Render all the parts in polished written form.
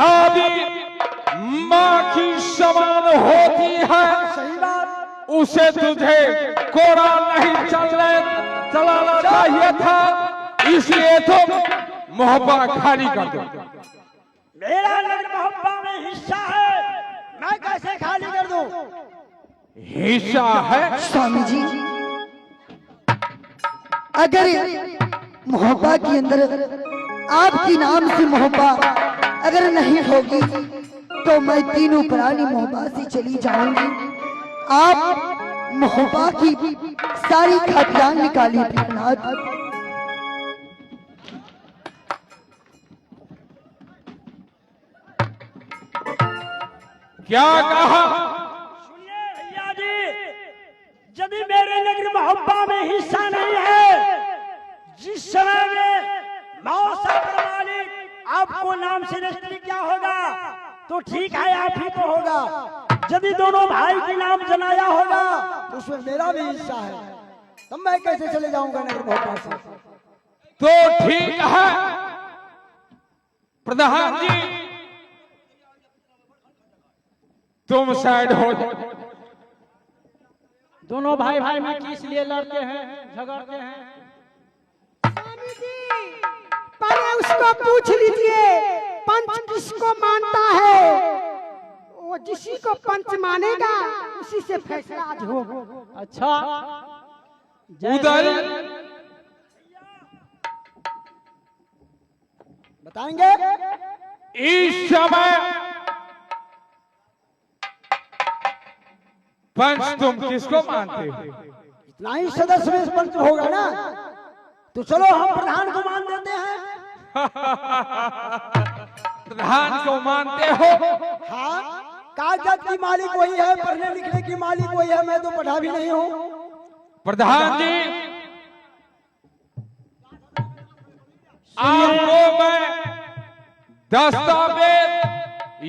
भाभी माँ की समान होती है, सही बात। उसे तुझे कोड़ा नहीं चलाना चाहिए था, इसलिए तो मोहब्बा खाली कर दो। मेरा नगर मोहब्बा में हिस्सा है, मैं कैसे खाली कर दूं? हिस्सा है स्वामी जी, अगर मोहब्बा के अंदर आपकी नाम से मोहब्बा अगर नहीं होगी तो मैं तीनों प्राणी मोहब्बा से चली जाऊंगी। आप मोहब्बा की सारी खातियां निकाली भीमनाथ। क्या कहा? सुनिए भैया जी, यदि मेरे नगर मोहब्बा में हिस्सा नहीं है, जिस समय में मौसा का मालिक आपको नाम से रजिस्ट्री क्या होगा तो ठीक है, आप ही को होगा। यदि दोनों भाई के नाम जनाया होगा तो उसमें मेरा भी हिस्सा है, तब मैं कैसे चले जाऊंगा नगर मोहब्बा से? तो ठीक है प्रधान जी, तुम साइड हो जाओ। दोनों भाई भाई में किस लिए लड़ते हैं, झगड़ते हैं? स्वामी जी, पहले उसको पूछ लीजिए पंच किसको मानता है। वो जिसी को पंच मानेगा उसी से फैसला आज होगा। अच्छा, उदल बताएंगे। इस समय पंच तुम किसको मानते हो? इतना ही सदस्य में पंच होगा ना, तो चलो हम प्रधान को मान देते हैं। प्रधान को मानते हो? हाँ, कागजात की मालिक वही है, पढ़ने लिखने की मालिक वही है, मैं तो पढ़ा भी नहीं हूँ। प्रधान जी, आपको मैं दस्तावेज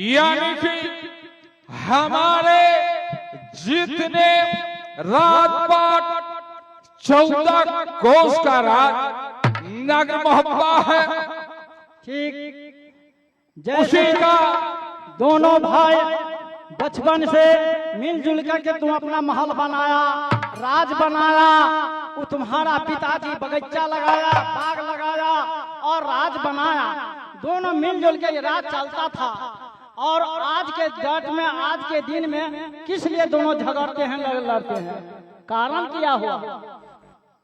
यानी कि हमारे जितने राजपाट 14 कोस का राज नगर मोहब्बा है, ठीक, उसी का दोनों भाई बचपन से मिलजुल करके तुम अपना महल बनाया, राज बनाया। वो तुम्हारा पिताजी बगीचा लगाया, बाग लगाया और राज बनाया। दोनों मिलजुल के ये राज चलता था। और आज के डेट में, आज के दिन में किस लिए दोनों झगड़ते हैं, लड़ते हैं? कारण क्या हुआ?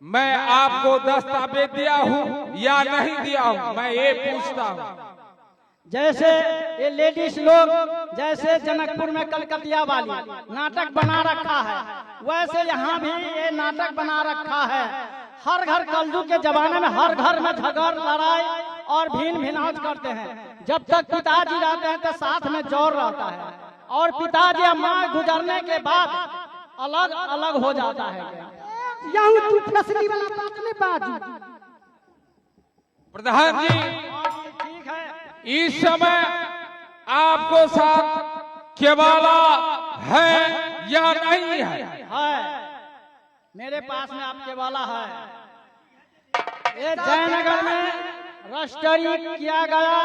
मैं आपको दस्तावेज दिया हूँ या नहीं दिया हूँ, मैं ये पूछता हूँ। जैसे ये लेडीज लोग जैसे जनकपुर में कलकतिया वाली नाटक बना रखा है, वैसे यहाँ भी ये नाटक बना रखा है। हर घर कलयुग के जमाने में हर घर में झगड़, लड़ाई और भीन भिनाज करते हैं। जब तक पिताजी रहते हैं तो साथ में जोर रहता है, और पिताजी या माँ गुजरने के बाद अलग अलग हो जाता है। यहाँ तू फसली वाला बात नहीं बाजी। प्रधान जी, ठीक है, इस समय आपको साथ केवाला है या नहीं है? मेरे पास में आपके वाला है। ये जयनगर में रजिस्ट्री किया गया।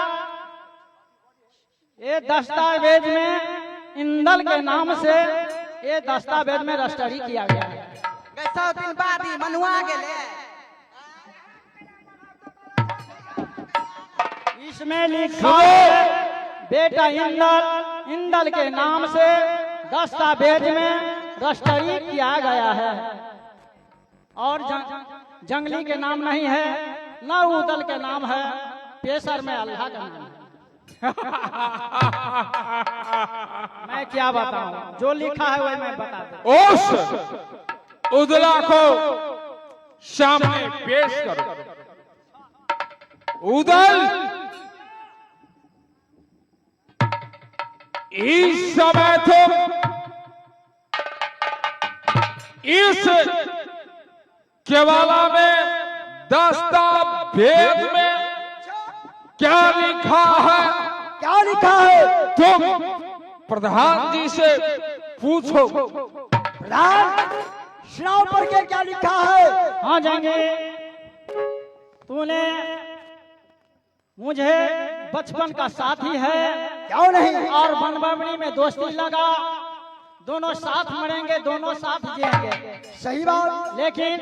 ये दस्तावेज में इंदल के नाम से ये दस्तावेज में रजिस्ट्री किया गया है। कैसा दिन बाद ही मनुआ गेले। इसमें लिखा है बेटा इंदल के नाम से दस्तावेज में रजिस्ट्री किया गया है। और जंगली के नाम नहीं है, न उदल के नाम है, पेशर में अल्लाह का नाम है। मैं क्या बताऊं, जो लिखा है वही मैं बताता हूं। उस उदला को सामने पेश करो। उदल, इस समय तो इस केवाला में दस्तावेज में क्या लिखा है? क्या लिखा है? तुम प्रधान जी से पूछो। प्रधान, श्राव पर के क्या लिखा है? हाँ जाएंगे। तूने मुझे बचपन का साथी है, क्यों नहीं? और बनबवनी में दोस्ती लगा, दोनों साथ मरेंगे, दोनों साथ जिएंगे। सही बात। लेकिन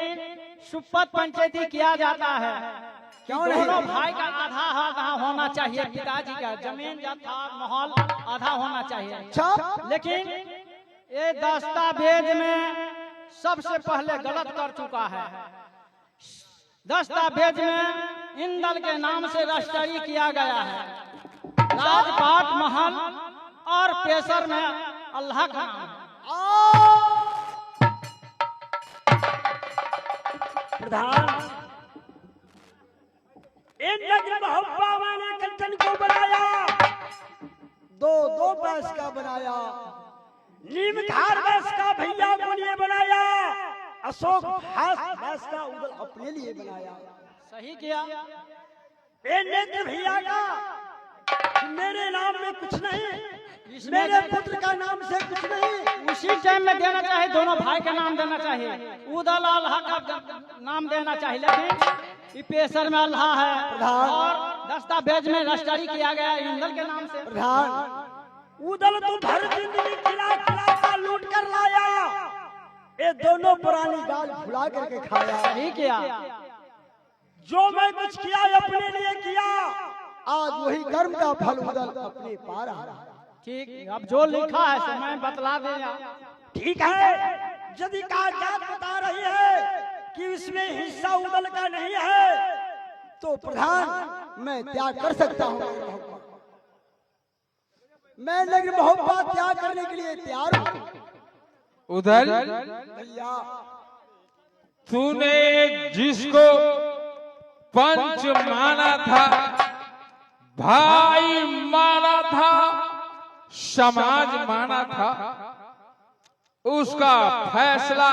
सुपथ पंचायती किया जाता है, क्यों दोनों भाई का आधा आधा होना चाहिए, पिताजी का जमीन जायदाद माहौल आधा होना चाहिए। अच्छा, लेकिन ये दस्तावेज में सबसे पहले गलत कर चुका है। दस्तावेज में इंदल के नाम से रजिस्ट्री किया गया है, राजपाट महल और पेशर में अल्लाह का नाम है। प्रधान, इन नगर मोहब्बा वाले कंचन को बनाया, दो पैस का बनाया, नीम धार वैस का भैया को लिए बनाया, अशोक हास वैस का उदल अपने लिए बनाया। सही किया। ये नेत्र भैया का कि मेरे नाम में कुछ नहीं, मेरे पुत्र का नाम से कुछ नहीं, उसी टाइम में देना चाहिए, दोनों भाई का नाम देना चाहिए, उदल अल्लाह का नाम देना चाहिए। लेकिन पेशर में अल्लाह है और दस्तावेज में रजिस्ट्री किया गया इंदल के नाम से। उदल तो भर जिंदगी खिला खिला कर लूट कर लाया, ये दोनों पुरानी गाल फुला करके खाया। सही किया। जो मैं कुछ किया अपने लिए किया, आज वही कर्म का फल उदल अपने पार आ रहा। ठीक, अब जो लिखा है सो मैं बतला देगा। ठीक है, यदि कागजात बता रही है कि इसमें हिस्सा उदल का नहीं है, तो प्रधान मैं त्याग कर सकता हूँ, मैं नगर मोहब्बा त्याग करने के लिए तैयार हूँ। उधर भैया, तूने जिसको पंच माना था, भाई माना था, समाज माना था, उसका फैसला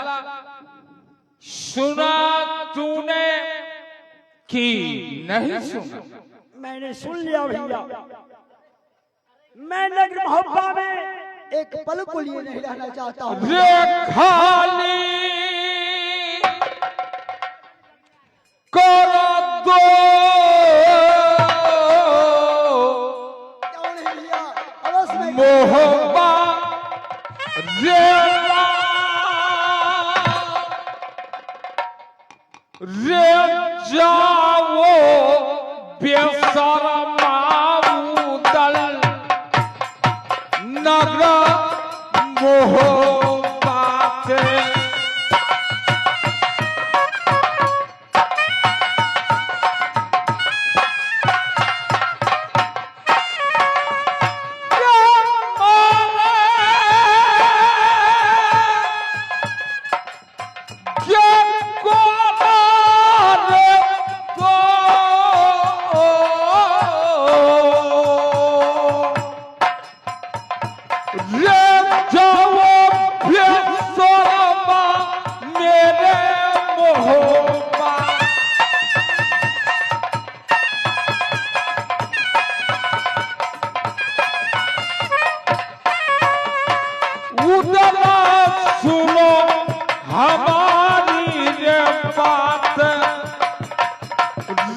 सुना तूने कि नहीं सुना? मैंने सुन लिया भैया। मैं नगर मोहब्बा में एक पल को लिए नहीं रहना चाहता हूँ। रे खाली करो दो, क्यों नहीं भैया, अवश्य मैं मोहब्बा रे जाओ बेशरमा उदल नगर मोहब्बा से। सुनो हमारी रे बात,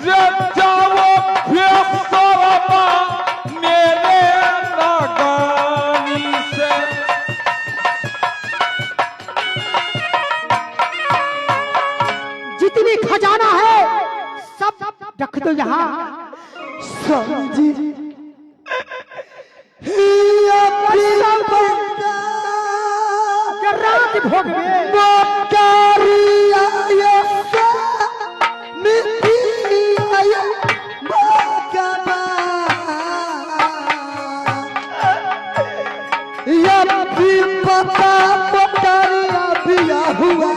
रे जाओ बेशरमा मेरे लगानी से। जितनी खजाना है सब रख दो यहाँ। स्वामी जी, रात भोग में हुआ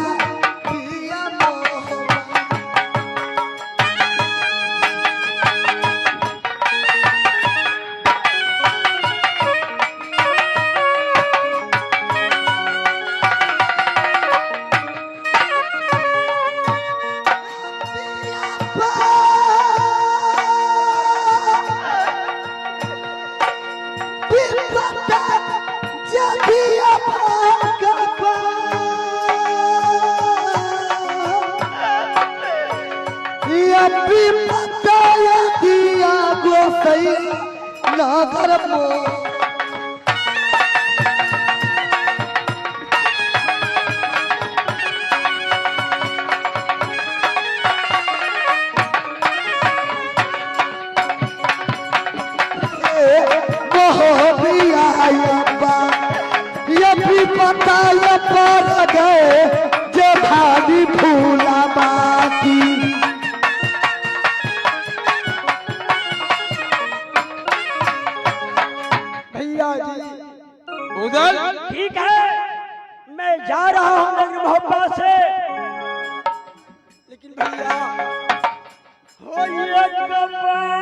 नागर मो पता ये पर गए जे भागी फूला बाकी भैया जी उधर ठीक है, मैं जा रहा हूँ नगर मोहब्बत से, लेकिन भैया हो ये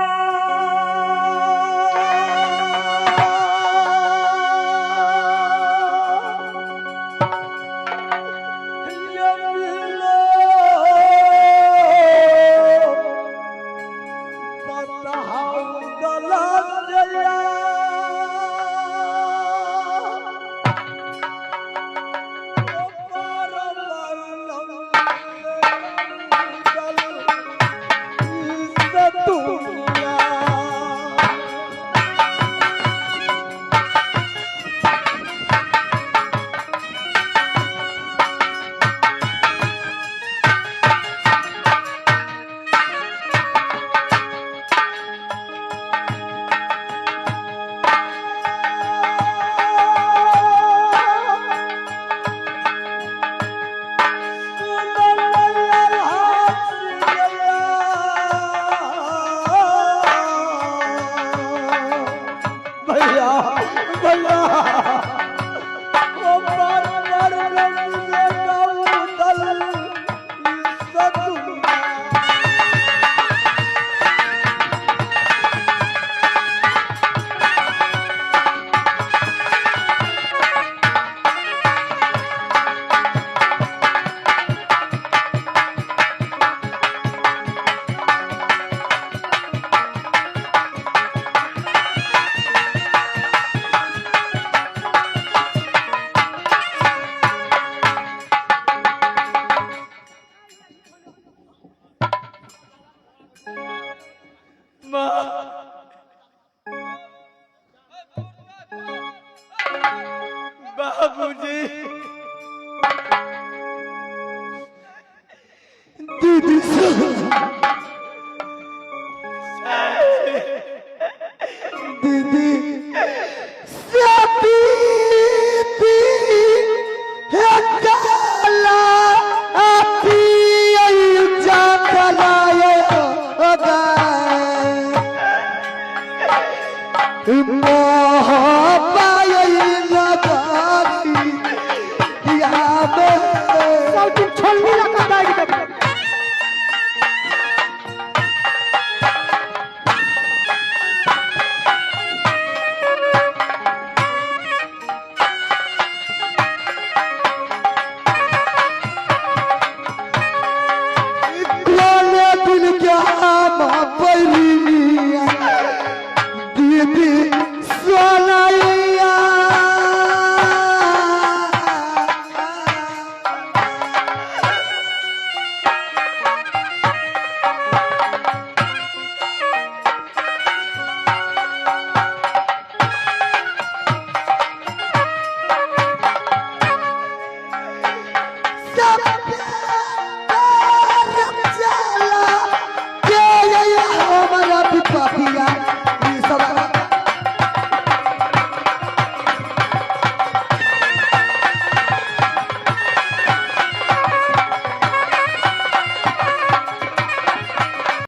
बाबूजी दीदी दीदी साथी है काला आपी जा कलाए होगा दीदी सोना